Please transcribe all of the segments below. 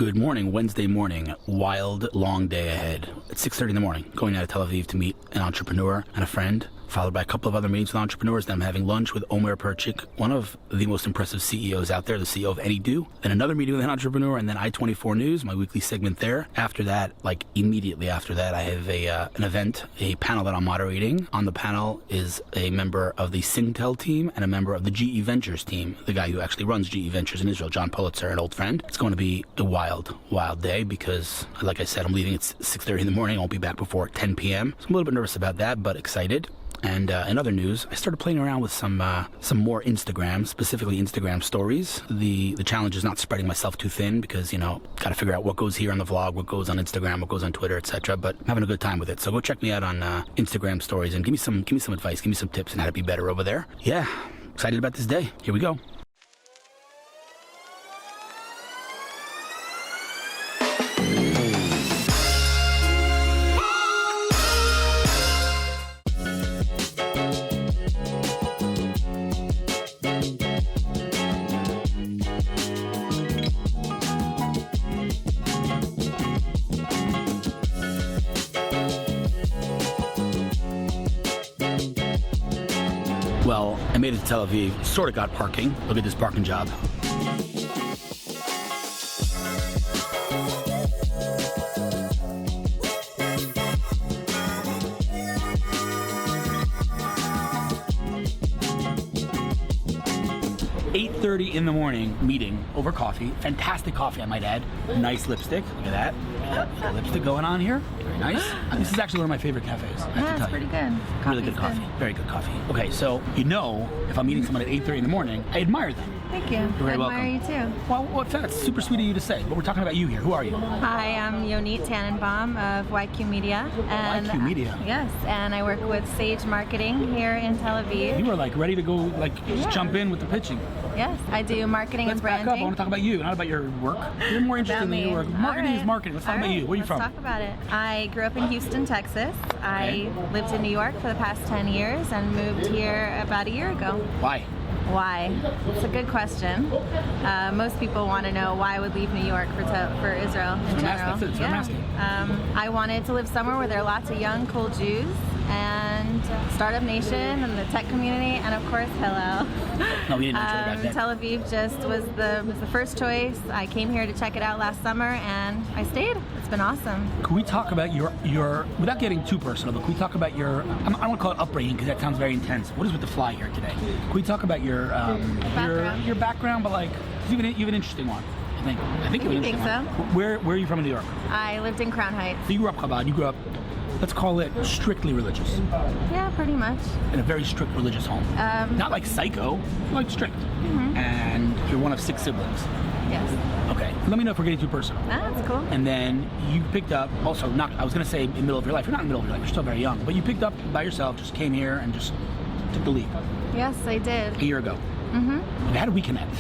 Good morning, Wednesday morning. Wild, long day ahead. It's 6:30 in the morning, going out of Tel Aviv to meet an entrepreneur and a friend, followed by a couple of other meetings with entrepreneurs. Then I'm having lunch with Omer Perchik, one of the most impressive CEOs out there, the CEO of AnyDo. Then another meeting with an entrepreneur, and then I-24 News, my weekly segment there. After that, like immediately after that, I have an event, a panel that I'm moderating. On the panel is a member of the Singtel team and a member of the GE Ventures team, the guy who actually runs GE Ventures in Israel, John Pulitzer, an old friend. It's going to be a wild day because, like I said, I'm leaving at 6:30 in the morning. I won't be back before 10 p.m. So I'm a little bit nervous about that, but excited. And in other news, I started playing around with some more Instagram, specifically Instagram stories. The challenge is not spreading myself too thin because, got to figure out what goes here on the vlog, what goes on Instagram, what goes on Twitter, etc. But I'm having a good time with it. So go check me out on Instagram stories and give me some advice, give me some tips on how to be better over there. Yeah, excited about this day. Here we go. Well, I made it to Tel Aviv, sort of got parking. Look at this parking job. .30 in the morning, meeting over coffee. Fantastic coffee, I might add. Nice lipstick. Look at that. Got lipstick going on here. Very nice. This is actually one of my favorite cafes. Yeah, it's pretty good. Really good coffee. Very good coffee. Okay, so if I'm meeting someone at 8:30 in the morning, I admire them. Thank you. You're very welcome. I admire you too. Well, that's super sweet of you to say. But we're talking about you here. Who are you? Hi, I'm Yonit Tanenbaum of YQ Media. And YQ Media? Yes, and I work with Sage Marketing here in Tel Aviv. You were ready to go, just jump in with the pitching. Yes, I do marketing and branding. Let's back up. I want to talk about you, not about your work. You're more interested in your work. Marketing is marketing. Let's talk about you. Where are you from? Let's talk about it. I grew up in Houston, Texas. I lived in New York for the past 10 years and moved here about a year ago. Why? It's a good question. Most people want to know why I would leave New York for Israel in general. That's what I'm asking. I wanted to live somewhere where there are lots of young, cool Jews, and Startup Nation and the tech community, and of course Hillel. No, we didn't know each other back then. Tel Aviv just was the first choice. I came here to check it out last summer, and I stayed. It's been awesome. Can we talk about your without getting too personal, but can we talk about your, I don't want to call it upbringing because that sounds very intense. What is with the fly here today? Can we talk about your background, but you have an interesting one. I think you have an interesting one. So. Where are you from in New York? I lived in Crown Heights. So you grew up Chabad. You grew up, let's call it strictly religious. Yeah, pretty much. In a very strict religious home. Not like psycho, like strict. Mm-hmm. And you're one of 6 siblings. Yes. Okay. Let me know if we're getting too personal. That's cool. And then you picked up, also I was going to say in the middle of your life. You're not in the middle of your life. You're still very young. But you picked up by yourself, just came here and just took the leap. Yes, I did. A year ago. Mm-hmm. Okay, how did we connect?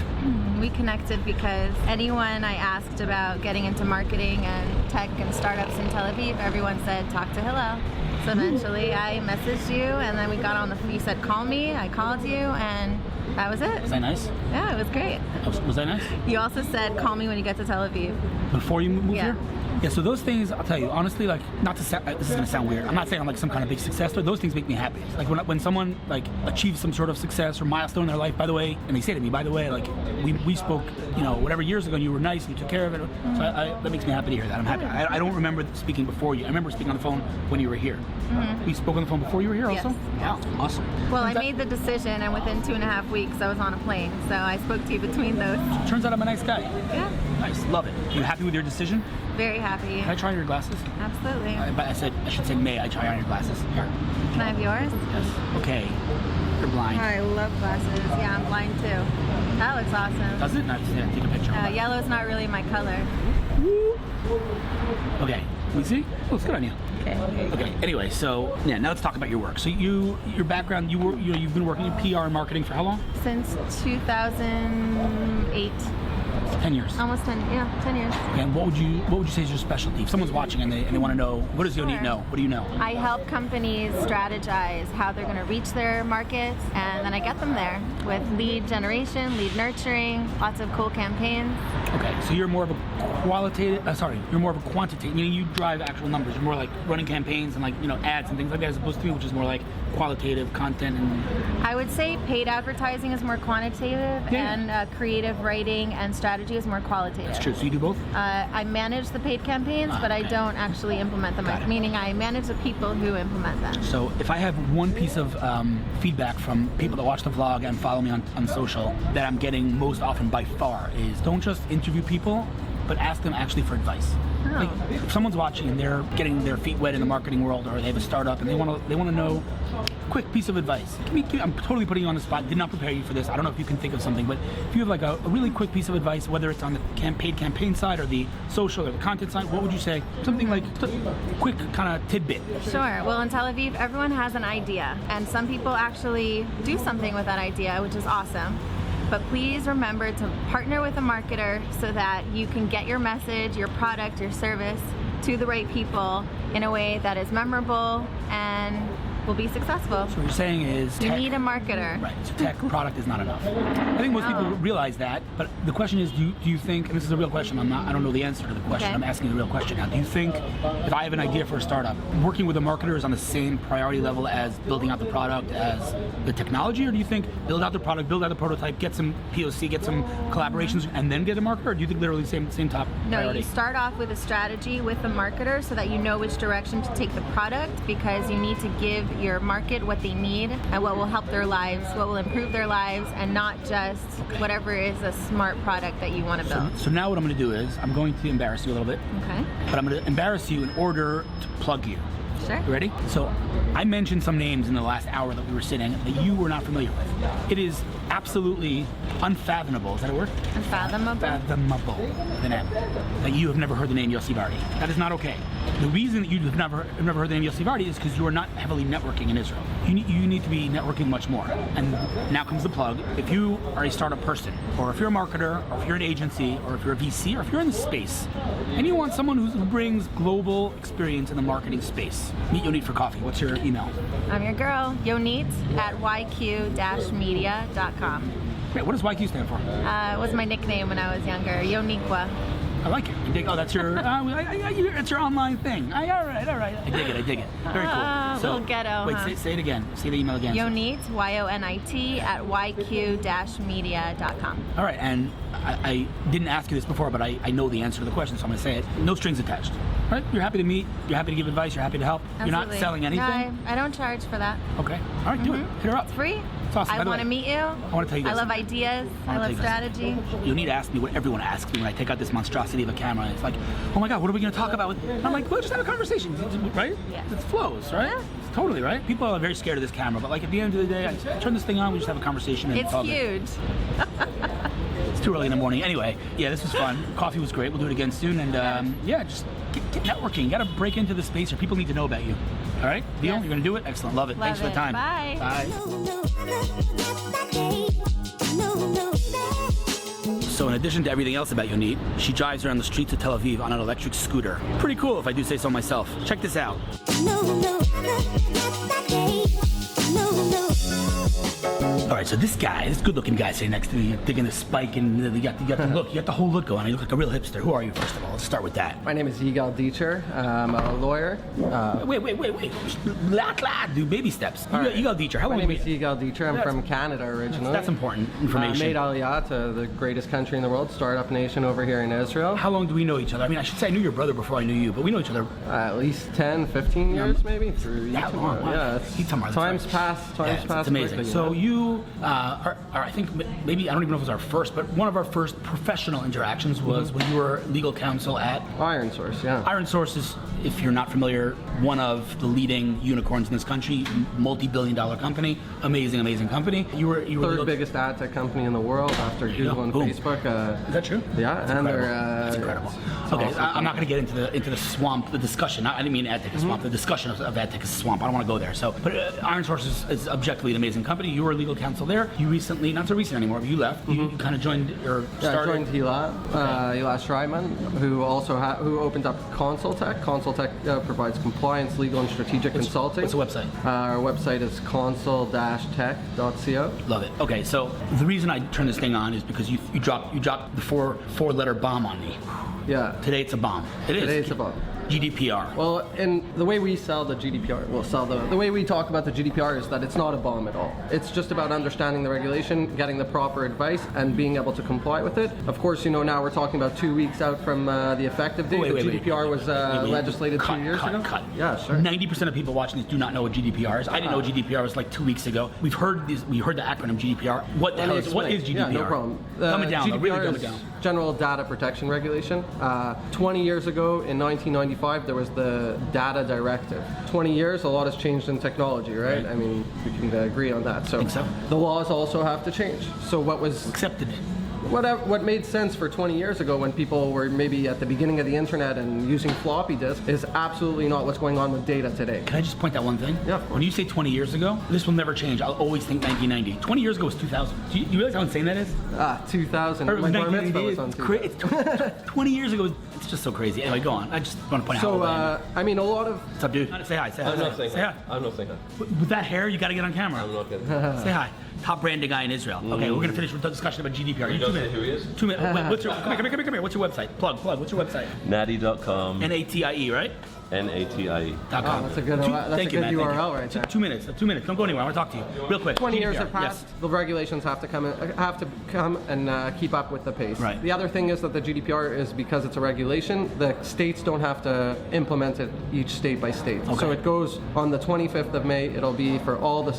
We connected because anyone I asked about getting into marketing and tech and startups in Tel Aviv, everyone said, talk to Hillel. So eventually I messaged you, and then we got on the phone. You said, call me. I called you, and that was it. Was that nice? Yeah, it was great. Was that nice? You also said, call me when you get to Tel Aviv. Before you moved Yeah. here? Yeah, so those things, I'll tell you, honestly, not to this is going to sound weird. I'm not saying I'm some kind of big success, but those things make me happy. Like when someone achieves some sort of success or milestone in their life, by the way, and they say to me, by the way, we spoke, whatever years ago, and you were nice and you took care of it. So that makes me happy to hear that. I'm happy. I don't remember speaking before you. I remember speaking on the phone when you were here. Mm-hmm. We spoke on the phone before you were here also? Yes. Wow, awesome. Well, I made the decision, and within 2.5 weeks, I was on a plane. So I spoke to you between those. Turns out I'm a nice guy. Yeah. Nice, love it. You happy with your decision? Very happy. Can I try your glasses? Absolutely. I should say, may I try on your glasses? Here. Can I have yours? Yes. Okay. You're blind. I love glasses. Yeah, I'm blind too. That looks awesome. Does it? Nice. Yeah, take a picture. Yellow's not really my color. Okay. Can we see? Oh, it's good on you. Okay. Okay. Anyway, so now let's talk about your work. So your background, you've been working in PR and marketing for how long? Since 2008. 10 years. Almost 10, yeah, 10 years. Okay, and what would you say is your specialty? If someone's watching and they want to know, what does Yonit know? What do you know? I help companies strategize how they're going to reach their markets, and then I get them there with lead generation, lead nurturing, lots of cool campaigns. Okay, so you're more of a you're more of a quantitative, meaning you drive actual numbers. You're more like running campaigns and ads and things like that, as opposed to me, which is more like qualitative content. And I would say paid advertising is more quantitative, and creative writing and strategy is more qualitative. That's true. So you do both? I manage the paid campaigns, but I don't actually implement them. Meaning I manage the people who implement them. So if I have one piece of feedback from people that watch the vlog and follow me on social that I'm getting most often by far is don't just interview people, but ask them actually for advice. Oh. Like if someone's watching and they're getting their feet wet in the marketing world, or they have a startup and they want to know quick piece of advice. I'm totally putting you on the spot. Did not prepare you for this. I don't know if you can think of something, but if you have like a really quick piece of advice, whether it's on the paid campaign side or the social or the content side, what would you say? Something like quick kind of tidbit. Sure. Well, in Tel Aviv, everyone has an idea, and some people actually do something with that idea, which is awesome. But please remember to partner with a marketer so that you can get your message, your product, your service to the right people in a way that is memorable and will be successful. So what you're saying is you need a marketer. Right, so tech product is not enough. I think most people realize that, but the question is, do you think, and this is a real question, I don't know the answer to the question, Okay. I'm asking the real question now. Do you think if I have an idea for a startup, working with a marketer is on the same priority level as building out the product, as the technology, or do you think build out the product, build out the prototype, get some POC, get some collaborations, and then get a marketer, or do you think literally same top priority? No, you start off with a strategy with the marketer so that you know which direction to take the product, because you need to give your market what they need and what will help their lives, what will improve their lives, and not just whatever is a smart product that you want to build. So now what I'm going to do is I'm going to embarrass you a little bit. Okay. But I'm going to embarrass you in order to plug you. Sure. You ready? So I mentioned some names in the last hour that we were sitting that you were not familiar with. It is absolutely unfathomable. Is that a word? Unfathomable. Unfathomable. The name. That you have never heard the name Yossi Vardi. That is not okay. The reason that you have never heard the name Yossi Vardi is because you are not heavily networking in Israel. You need to be networking much more. And now comes the plug. If you are a startup person, or if you're a marketer, or if you're an agency, or if you're a VC, or if you're in the space, and you want someone who brings global experience in the marketing space, meet Yonit for coffee. What's your email? I'm your girl, Yonit at yq-media.com. Great. What does YQ stand for? It was my nickname when I was younger, Yoniqua. I like it. That's your it's your online thing. All right. I dig it. Very cool. Little ghetto, Wait, huh? say it again. Say the email again. Yonit, Y-O-N-I-T, at yq-media.com. All right, and I didn't ask you this before, but I know the answer to the question, so I'm going to say it. No strings attached. Right? You're happy to meet. You're happy to give advice. You're happy to help. Absolutely. You're not selling anything. No, I don't charge for that. Okay. All right, do it. Hit her up. It's free. It's awesome. I want to meet you. I want to tell you this. I love ideas. I love strategy. You need to ask me what everyone asks me when I take out this monstrosity of a camera. It's like, oh my God, what are we going to talk about? And I'm like, well, just have a conversation, right? Yeah. It flows, right? Yeah. It's totally, right? People are very scared of this camera, but like at the end of the day, I turn this thing on, we just have a conversation. And It's huge. It's too early in the morning. Anyway, yeah, this was fun. Coffee was great. We'll do it again soon. And yeah, just get networking. You got to break into the space, or people need to know about you. All right? Deal? Yes. You're going to do it? Excellent. Love it. Love Thanks for the it. time. Bye. Bye. So in addition to everything else about Yonit, she drives around the streets of Tel Aviv on an electric scooter. Pretty cool if I do say so myself. Check this out. All right, so this good-looking guy sitting next to me, digging a spike, and you got the look, you got the whole look going. You look like a real hipster. Who are you, first of all? Let's start with that. My name is Yigal Deitcher. I'm a lawyer. Wait. Do baby steps. Yigal Deitcher. How My long name is Yigal Deitcher. I'm from Canada originally. That's important information. Made Aliyah to the greatest country in the world, startup nation over here in Israel. How long do we know each other? I mean, I should say I knew your brother before I knew you, but we know each other. At least 10, 15 years maybe. Through That long? Wow. Yeah. Itamar, Times pass It's amazing. quickly, So you are, I think maybe, I don't even know if it was our first, but one of our first professional interactions was when you were legal counsel at Iron Source, yeah. Iron Source is, if you're not familiar, one of the leading unicorns in this country, multi-billion-dollar company, amazing company. You were Third biggest ad tech company in the world after Google and Boom. Facebook. Is that true? Yeah, That's and incredible. they're That's incredible. Okay, awesome. I'm not going to get into the swamp, the discussion. I didn't mean ad tech is swamp. The discussion of ad tech is swamp. I don't want to go there. So, but Iron Source is objectively an amazing company. company. You were legal counsel there. You recently, not so recent anymore, but you left. You kind of joined or started. I joined Hillel Schreiman, who also who opened up ConsulTech. ConsulTech provides compliance, legal, and strategic consulting. What's the website? Our website is consul-tech.co. Love it. Okay, so the reason I turned this thing on is because you dropped the four-letter bomb on me. Yeah. Today it's a bomb. It is. Today it's a bomb. GDPR. Well, and the way we sell the GDPR, the way we talk about the GDPR is that it's not a bomb at all. It's just about understanding the regulation, getting the proper advice, and being able to comply with it. Of course, now we're talking about 2 weeks out from the effective date. The GDPR was legislated 2 years ago. Yeah, sure. 90% of people watching this do not know what GDPR is. I didn't know what GDPR was like 2 weeks ago. We heard the acronym GDPR. What the hell is GDPR? Yeah, no problem. Dumb it down. GDPR Really dumb it down. General Data Protection Regulation. 20 years ago, in 1995, there was the Data Directive. 20 years, a lot has changed in technology, right? I mean, we can agree on that. So the laws also have to change. So what was accepted? What made sense for 20 years ago when people were maybe at the beginning of the internet and using floppy disks is absolutely not what's going on with data today. Can I just point out one thing? Yeah. When you say 20 years ago, this will never change. I'll always think 1990. 20 years ago was 2000. Do you realize how insane that is? 2000. Or My bar mitzvah was on 2000. 20 years ago, it's just so crazy. Anyway, go on. I just want to point out. So, I mean, a lot of... What's up, dude? Say hi. Say hi. I'm not saying hi. I'm not saying hi. With that hair, you got to get on camera. I'm not kidding. Say hi. Top branding guy in Israel. Okay, we're gonna finish with the discussion about GDPR. You don't know who he is? 2 minutes. What's your? Come here. What's your website? Plug. What's your website? Natty.com. NATIE, right? NATIE. .com. Oh, that's a good URL right there. 2 minutes. 2 minutes. Don't go anywhere. I want to talk to you real quick. 20 years GDPR, have passed. yes. The regulations have to come and keep up with the pace. Right. The other thing is that the GDPR is, because it's a regulation, the states don't have to implement it each state by state. Okay. So it goes on the 25th of May. It'll be for all the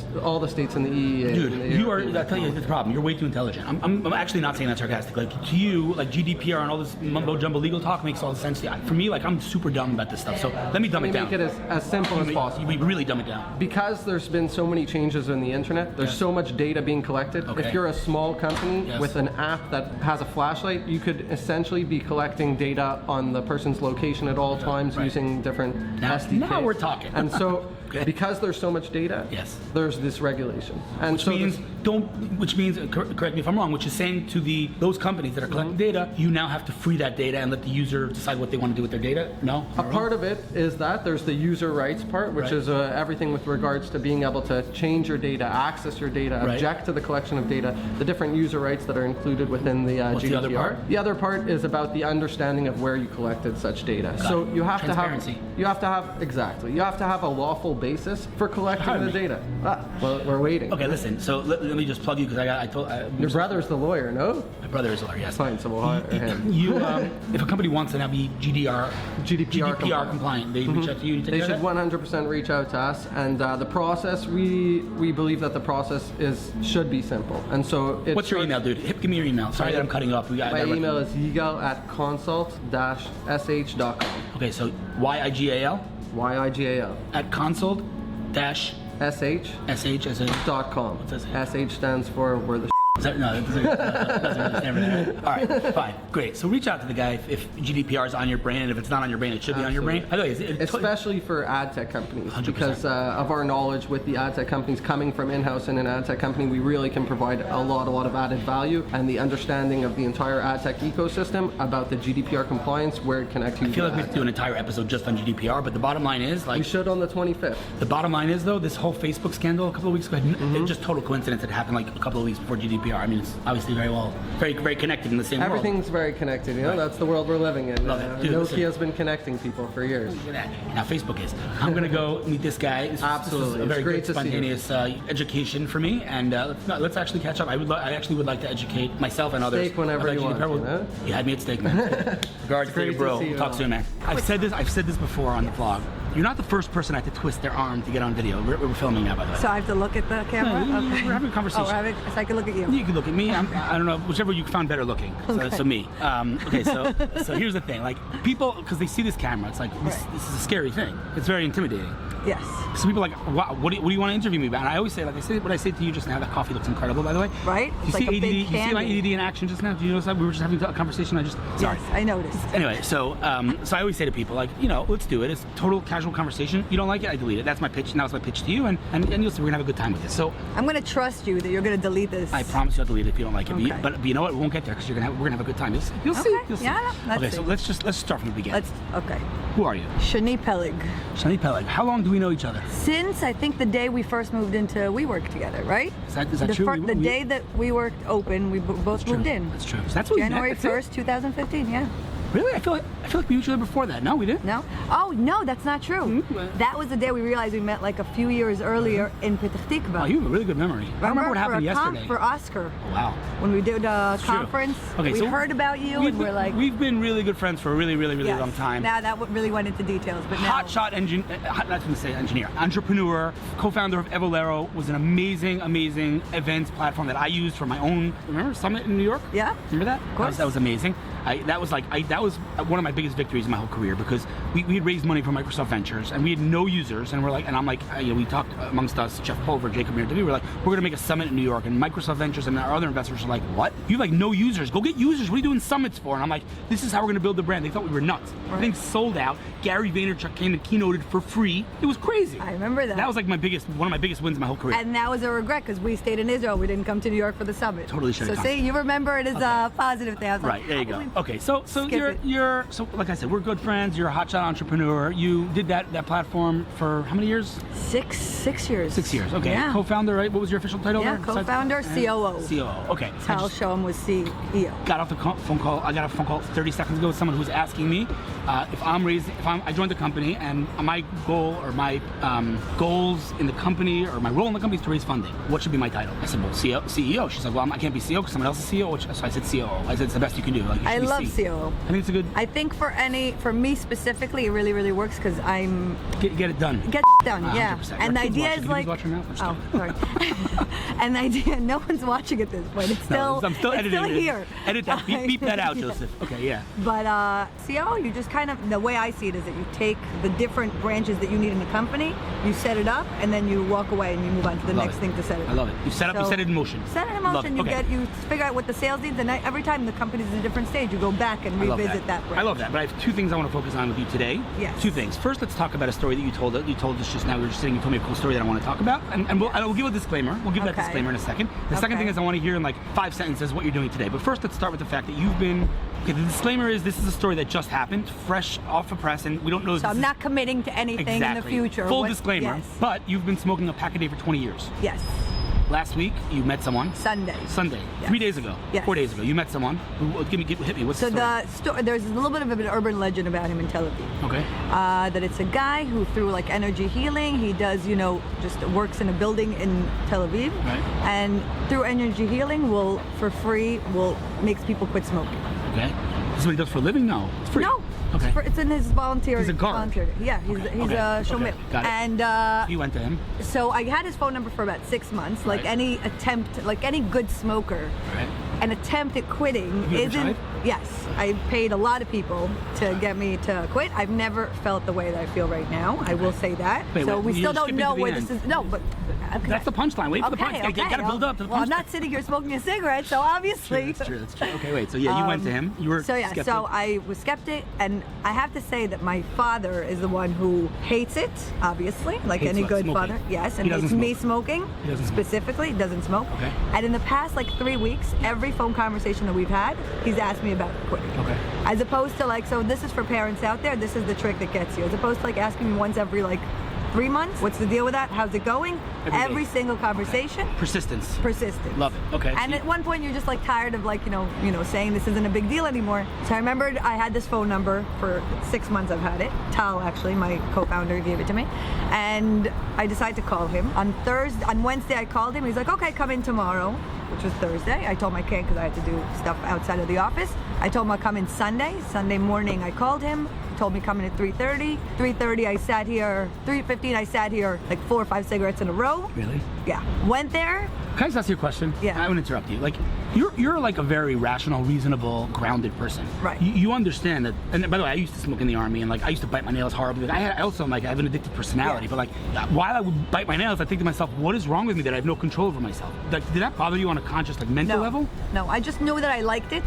states in the EEA. Dude, you are. I tell you the problem. You're way too intelligent. I'm actually not saying that sarcastically. Like, to you, like GDPR and all this mumbo jumbo legal talk makes all the sense. For me, like, I'm super dumb about this stuff. So let me dumb it down. Make it as simple as possible. We really dumb it down. Because there's been so many changes in the internet, there's so much data being collected. Okay. If you're a small company with an app that has a flashlight, you could essentially be collecting data on the person's location at all times using different SDKs. Now we're talking. And so, because there's so much data, there's this regulation. And which means, correct me if I'm wrong, which is saying to those companies that are collecting data, you now have to free that data and let the user decide what they want to do with their data? No? A part of it is that there's the user rights part, which is everything with regards to being able to change your data, access your data, object to the collection of data, the different user rights that are included within the GDPR. The other part? The other part is about the understanding of where you collected such data. So you have to have a lawful basis for collecting the data. Well, we're waiting. Okay, listen. So let me just plug you because your brother's the lawyer, no? My brother is a lawyer. Yes. Fine. So we'll hire him. If a company wants to now be GDPR compliant, they reach out to you. They should 100% reach out to us. And the process, we believe that the process should be simple. And so what's your email, dude? Give me your email. Sorry that I'm cutting you off. My email is yigal@consult-sh.com. Okay, so YIGAL. YIGAL. At consult dash SH.com. SH stands for where the No, that doesn't stand for that. All right, fine, great. So reach out to the guy if GDPR is on your brain, and if it's not on your brain, it should be on your brain. Especially for ad tech companies, 100%. because of our knowledge with the ad tech companies coming from in-house in an ad tech company, we really can provide a lot of added value and the understanding of the entire ad tech ecosystem about the GDPR compliance, where it connects you. I feel like we have to do an entire episode just on GDPR, but the bottom line is, like, we should on the 25th. The bottom line is, though, this whole Facebook scandal a couple of weeks ago, it's just total coincidence. It happened like a couple of weeks before GDPR. I mean, it's obviously very connected in the same world. Everything's very connected, that's the world we're living in. Nokia's been connecting people for years. Look at that. Now Facebook is. I'm going to go meet this guy. Absolutely. This is a very great spontaneous education for me, and let's actually catch up. I actually would like to educate myself and others. Steak whenever you want. You had me at steak, man. Regards to you, bro. We'll talk soon, man. I've said this before on the vlog. You're not the first person I had to twist their arm to get on video. We're filming now, by the way. So I have to look at the camera? No, okay. we're having a conversation. So I can look at you. You can look at me. I don't know, whichever you found better looking. So me. Okay, so here's the thing. Like, people, because they see this camera, it's like, this is a scary thing. It's very intimidating. Yes. So people are like, wow, what do you want to interview me about? And I always say, what I said to you just now, that coffee looks incredible, by the way. Right? You see ADD, you see my ADD in action just now? Do you notice that? We were just having a conversation. Sorry. Yes, I noticed. Anyway, so I always say to people, like, let's do it. It's total casual casual conversation. You don't like it, I delete it. That's my pitch. Now it's my pitch to you, and you'll see we're gonna have a good time with this. So I'm gonna trust you that you're gonna delete this. I promise you I'll delete it if you don't like it. Okay. But you know what? We won't get there because we're gonna have a good time. You'll see. Okay. You'll see. Yeah, let's okay, see. so let's start from the beginning. Okay. Who are you? Shany Peleg. Shany Peleg. How long do we know each other? Since I think the day we first moved into WeWork together, right? Is that true? The day that WeWork opened, we both moved in. That's true. So that's what January we met. 1st, 2015. Yeah. Really? I feel like we knew each other before that. No, we didn't. No? Oh, no, that's not true. Mm-hmm. That was the day we realized we met like a few years earlier in Petah Tikva. Oh, you have a really good memory. I remember what happened yesterday. For Oscar. Oh, wow. When we did a It's true. conference, Okay, we so heard about you and we're like... We've been really good friends for a really, really, really yes. long time. Now that really went into details, but now... Hotshot engineer, entrepreneur, co-founder of Evolero, was an amazing events platform that I used for my own, remember, summit in New York? Yeah. Remember that? Of course. That was amazing. That was one of my biggest victories in my whole career because we had raised money for Microsoft Ventures and we had no users, and I'm like, we talked amongst us, Jeff Pulver, Jacob Mir, we were like, we're gonna make a summit in New York, and Microsoft Ventures and our other investors are like, what? You have like no users, go get users, what are you doing summits for? And I'm like, this is how we're gonna build the brand. They thought we were nuts. Right. Things sold out. Gary Vaynerchuk came and keynoted for free. It was crazy. I remember that. That was like one of my biggest wins in my whole career. And that was a regret because we stayed in Israel. We didn't come to New York for the summit. Totally should have So come. see, you remember it as a positive thing. I was Right, like, there you go. Okay, so Skip you're so like I said, we're good friends. You're a hotshot entrepreneur. You did that platform for how many years? 6 years. 6 years. Okay. Yeah. Co-founder, right? What was your official title Yeah, there? co-founder, COO. COO. Okay. Tal Shoham was CEO. Got off the phone call. I got a phone call 30 seconds ago with someone who was asking me if I joined the company and my goal or my goals in the company or my role in the company is to raise funding. What should be my title? I said, well, CEO. She's like, well, I can't be CEO because someone else is CEO. So I said COO. I said it's the best you can do. Like, you I should be love C. COO. I think it's a good. I think for me specifically, it really, really works because I'm Get it done. get done. Yeah. 100%. And the Our kids idea watch it. is Can like, you watch her now? I'm just oh, kidding. sorry. And the idea, no one's watching at this point. It's still, I'm still it's editing still it. here. Edit that. Beep that out, Yeah. Joseph. Okay, yeah. But COO, you just kind of, the way I see it is that you take the different branches that you need in the company, you set it up, and then you walk away and you move on to the Love next it. thing to set it up. I love it. You set it in motion. Set it in Love motion, it. Okay. you figure out what the sales needs, and every time the company's in a different stage, you go back and I love revisit that branch. I love that, but I have two things I want to focus on with you today. Yes. Two things. First, let's talk about a story that you told us just now. We were just sitting, you told me a cool story that I want to talk about, and we'll give a disclaimer. We'll give that Okay. disclaimer in a second. The second Okay. thing is I want to hear in like 5 sentences what you're doing today. But first, let's start with the fact that you've been. Okay, the disclaimer is this is a story that just happened, fresh off the press, and we don't know. So I'm not committing to anything in the future. Full disclaimer. Yes. But you've been smoking a pack a day for 20 years. Yes. Last week, you met someone. Sunday. Yes. 3 days ago. Yes. 4 days ago, you met someone. Hit me. What's So the story? there's a little bit of an urban legend about him in Tel Aviv. Okay. That it's a guy who through like energy healing, he does, just works in a building in Tel Aviv. Right. And through energy healing for free makes people quit smoking. Okay. This is what he does for a living? No. It's free. No. Okay. It's in his volunteer. He's a guard. volunteer. Yeah, he's Okay. a shomit. Okay. Got it. And You went to him. so I had his phone number for about 6 months. Like Right. any attempt, like any good smoker, Right. an attempt at quitting You ever isn't. tried? Yes, I paid a lot of people to get me to quit. I've never felt the way that I feel right now. I will say that. Wait, so wait, we you still just don't skip know into the where end. this is. No, but That's the punchline. Wait for the punch. You gotta build up to the punchline. Well, I'm not sitting here smoking a cigarette, so obviously. That's true. Okay, wait. So yeah, you went to him. You were So yeah, skeptic. so I was skeptic, and I have to say that my father is the one who hates it, obviously, like Hates any what? good Smoking. father. Yes, He and doesn't hates me smoke. smoking. He doesn't smoke. Specifically, doesn't smoke. Okay. And in the past like 3 weeks, every phone conversation that we've had, he's asked me about quitting. Okay. As opposed to like, so this is for parents out there, this is the trick that gets you. As opposed to like asking me once every like 3 months, what's the deal with that? How's it going? Every day. Single conversation. Persistence. Persistent. Love it. Okay. And So at one point you're just like tired of like, saying this isn't a big deal anymore. So I remembered I had this phone number for 6 months. I've had it. Tal, actually, my co-founder, gave it to me. And I decided to call him. On Wednesday I called him. He's like, okay, come in tomorrow, which was Thursday. I told him I can't because I had to do stuff outside of the office. I told him I'll come in Sunday. Sunday morning I called him. He told me come in at 3:30. 3:30 I sat here. 3:15 I sat here like 4 or 5 cigarettes in a row. Really? Yeah. Went there. Can I just ask you a question? Yeah. I wouldn't interrupt you. Like, you're like a very rational, reasonable, grounded person. Right. You understand that. And by the way, I used to smoke in the army, and like I used to bite my nails horribly. I also I have an addictive personality. Yeah. But like, while I would bite my nails, I think to myself, what is wrong with me that I have no control over myself? Like, did that bother you on a conscious, like, mental level? No, I just knew that I liked it.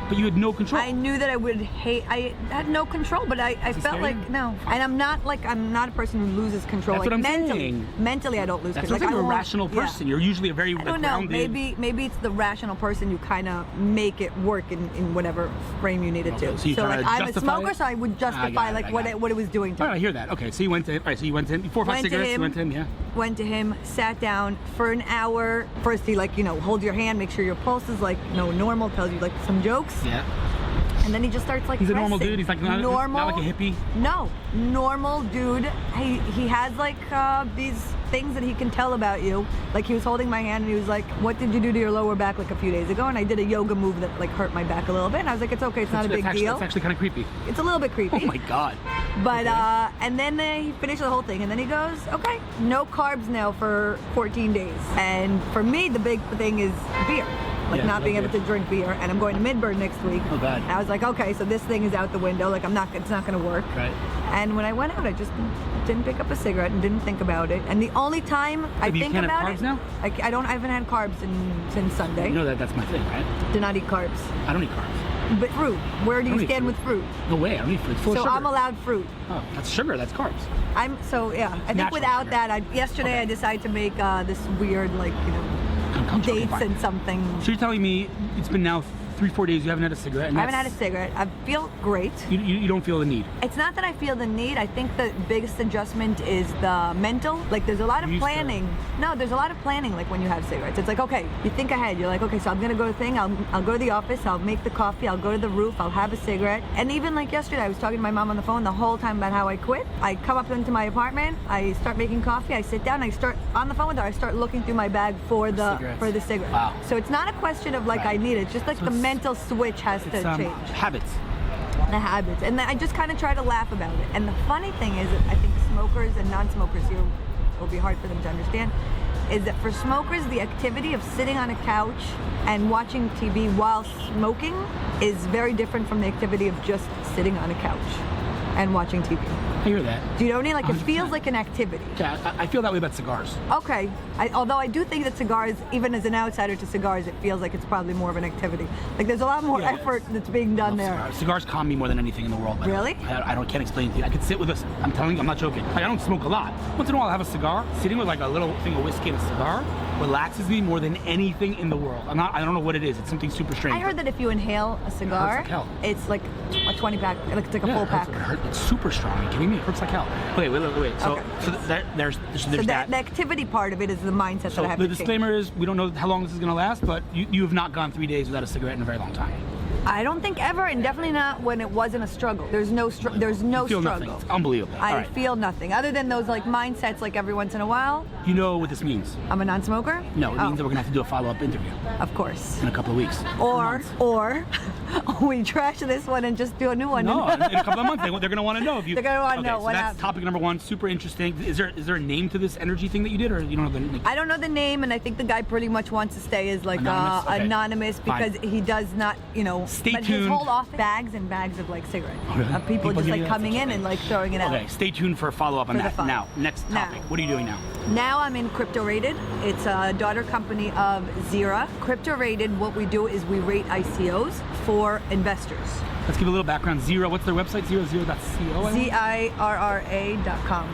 But you had no control. I knew that I would hate. I had no control, but I felt scary? like no. And I'm not a person who loses control. That's like what I'm mentally. saying. Mentally, I don't lose That's control. like, I you're a won't- rational person. You're usually a very I don't know. grounded. Maybe it's the rational person. You kind of make it work in whatever frame you need it Okay, to. so you try like to I'm a justify smoker, it? so I would justify like what it was doing to All me. right, I hear that. Okay, so you went to. All right, so you went to 4 or 5 Went to cigarettes. You him. went to him, yeah. Went to him, sat down for an hour. First, he hold your hand, make sure your pulse is normal. Tells you some jokes. Yeah. And then he just starts He's a normal pressing. dude. He's like not like a hippie. No, normal dude. He has these things that he can tell about you. Like he was holding my hand and he was like, "What did you do to your lower back a few days ago?" And I did a yoga move that hurt my back a little bit. And I was like, "It's okay. It's not a big deal." It's actually kind of creepy. It's a little bit creepy. Oh my god. But Okay. and then he finished the whole thing, and then he goes, "Okay, no carbs now for 14 days." And for me, the big thing is beer. Yeah, Not being able beer. to drink beer, and I'm going to Midburn next week. Oh, God. And I was like, okay, so this thing is out the window. It's not going to work. Right. And when I went out, I just didn't pick up a cigarette and didn't think about it. And the only time I you think can't have about carbs it, now? I haven't had carbs since Sunday. You know that's my thing, right? Do not eat carbs. I don't eat carbs. But fruit. Where do I you don't eat stand fruit. with fruit? No way. I don't eat fruit. It's full of So sugar. I'm allowed fruit. Oh, that's sugar. That's carbs. I think natural without sugar. that, yesterday Okay. I decided to make this weird I'm dates fine. and something. So you're telling me it's been now 3-4 days you haven't had a cigarette? And I haven't had a cigarette. I feel great. You don't feel the need. It's not that I feel the need. I think the biggest adjustment is the mental. There's a lot of You used to- planning. No, there's a lot of planning when you have cigarettes. It's okay, you think ahead. You're like, okay, so I'm going to go to the thing. I'll go to the office. I'll make the coffee. I'll go to the roof. I'll have a cigarette. And even yesterday, I was talking to my mom on the phone the whole time about how I quit. I come up into my apartment. I start making coffee. I sit down. I start on the phone with her. I start looking through my bag for the cigarette. Wow. So it's not a question of Right. I need it. It's just the mental switch has to change. Habits. The habits, and I just kind of try to laugh about it. And the funny thing is that I think smokers and non-smokers here will be hard for them to understand, is that for smokers, the activity of sitting on a couch and watching TV while smoking is very different from the activity of just sitting on a couch and watching TV. I hear that. Do you know what I mean? It 100%. feels like an activity. Yeah, I feel that way about cigars. Okay, although I do think that cigars, even as an outsider to cigars, it feels like it's probably more of an activity. There's a lot more Yeah, effort that's being done there. Cigars calm me more than anything in the world. Really? Can't explain to you. I could sit with this. I'm telling you, I'm not joking. I don't smoke a lot. Once in a while, I have a cigar. Sitting with a little thing of whiskey and a cigar relaxes me more than anything in the world. I don't know what it is. It's something super strange. I heard that if you inhale a cigar, like hell. it's like a 20 pack. It's like a full it pack. hurts. It's super strong. Are you kidding me? It hurts like hell. Wait. So, Okay. so there's So that. the activity part of it is the mindset So that I have the to change. disclaimer is we don't know how long this is going to last, but you have not gone 3 days without a cigarette in a very long time. I don't think ever, and definitely not when it wasn't a struggle. There's no there's no You feel struggle. nothing. It's unbelievable. All I right. feel nothing other than those mindsets every once in a while. You know what this means? I'm a non-smoker. No, it Oh, means that we're going to have to do a follow-up interview of course. in a couple of weeks. Or we trash this one and just do a new one. No, in a couple of months, they're going to want to know if you. They're gonna wanna okay, know so what that's happened. topic number one. Super interesting. Is there a name to this energy thing that you did, or you don't know the name? I don't know the name, and I think the guy pretty much wants to stay as Anonymous? Okay. anonymous Fine. because he does not, Stay but his tuned. whole office bags and bags of cigarettes. Oh, really? Of people just giving you that coming in stuff? and throwing it out. Okay, stay tuned for a follow-up on For the that. follow-up. Now, next Now. topic. What are you doing now? Now I'm in CryptoRated. It's a daughter company of Zirra. CryptoRated, what we do is we rate ICOs for investors. Let's give a little background. Zirra, what's their website? Zirra.co? ZIRRA.com.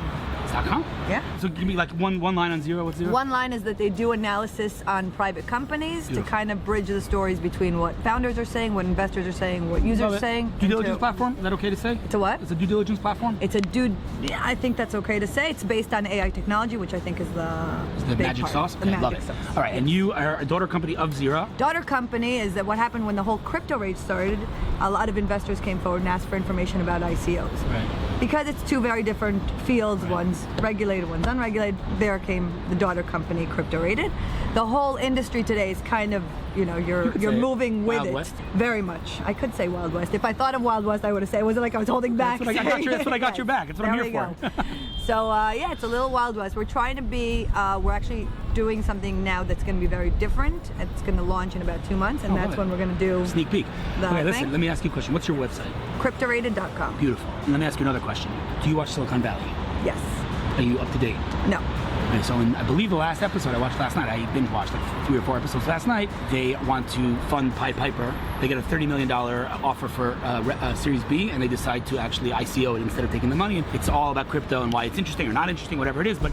.com? Yeah. So give me one line on Zirra. What's Zirra? One line is that they do analysis on private companies to Beautiful. kind of bridge the stories between what founders are saying, what investors are saying, what users Love are it. saying. Due into- diligence platform? Is that okay to say? It's a what? It's a due diligence platform? It's a yeah, I think that's okay to say. It's based on AI technology, which I think is the The big magic part. sauce? The Okay, love magic it. sauce. All right, and you are a daughter company of Zirra. Daughter company is that what happened when the whole crypto rage started, a lot of investors came forward and asked for information about ICOs. Right. Because it's two very different fields, one's regulated, one's unregulated, there came the daughter company CryptoRated. The whole industry today is kind of, you're could say it. moving with Wild it. West. Very much. I could say Wild West. If I thought of Wild West, I would have said it wasn't like I was holding back. That's what I got you- that's what I got your back. That's what I'm There here we for. go. So yeah, it's a little Wild West. We're trying to be, we're actually doing something now that's going to be very different. It's going to launch in about 2 months, and Oh, love that's it. when we're going to do Sneak peek. The Okay, listen, thing? let me ask you a question. What's your website? CryptoRated.com. Beautiful. And let me ask you another question. Do you watch Silicon Valley? Yes. Are you up to date? No. Okay, so I believe the last episode I watched last night, I binge watched like 3 or 4 episodes last night. They want to fund Pied Piper. They get a $30 million offer for Series B, and they decide to actually ICO it instead of taking the money. And it's all about crypto and why it's interesting or not interesting, whatever it is. But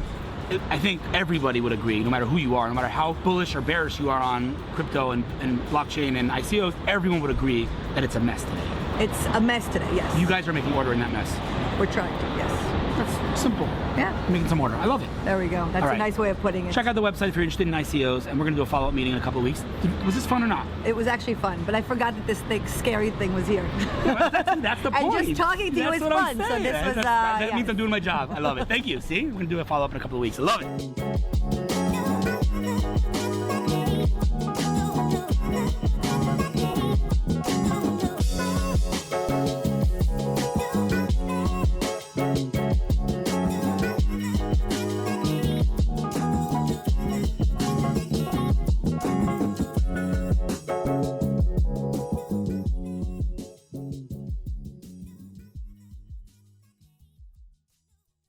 I think everybody would agree, no matter who you are, no matter how bullish or bearish you are on crypto and blockchain and ICOs, everyone would agree that it's a mess today. It's a mess today, yes. You guys are making order in that mess. We're trying to, yes. That's simple. Yeah. Making some order. I love it. There we go. That's All a right. nice way of putting it. Check out the website if you're interested in ICOs, and we're going to do a follow-up meeting in a couple of weeks. Was this fun or not? It was actually fun, but I forgot that this scary thing was here. That's the point. And just talking to you is That's what I'm fun. So saying. this was, that yeah. means I'm doing my job. I love it. Thank you. See? We're going to do a follow-up in a couple of weeks. I love it.